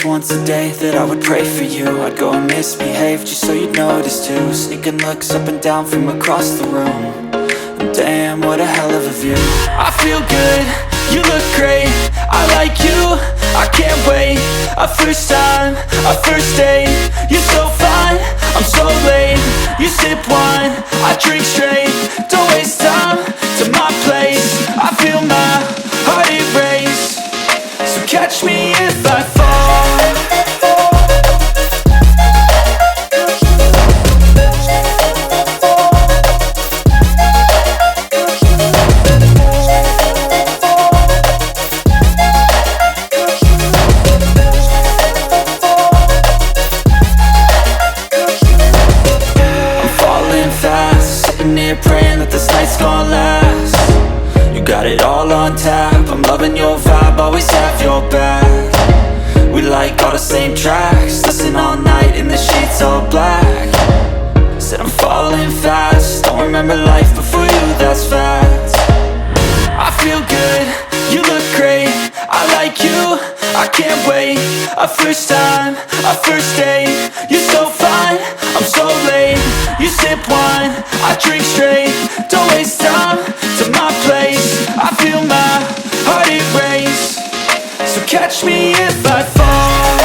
once a day that I would pray for you. I'd go and misbehave just so you'd notice too. Sneaking looks up and down from across the room. And damn, what a hell of a view. I feel good, you look great, I like you, I can't wait. A first time, a first date, you're so fine, I'm so late. You sip wine, I drink straight. Don't waste time to my place. I feel my heart erase. So catch me if I fall. Praying that this night's gonna last. You got it all on tap, I'm loving your vibe, always have your back. We like all the same tracks, listen all night in the sheets all black. Said I'm falling fast, don't remember life before you, that's fact. I feel good, you look great, I like you, I can't wait. A first time, a first date, you're so fine, I'm so late. You sip wine, I drink straight. Don't waste time to my place. I feel my heart erase. So catch me if I fall.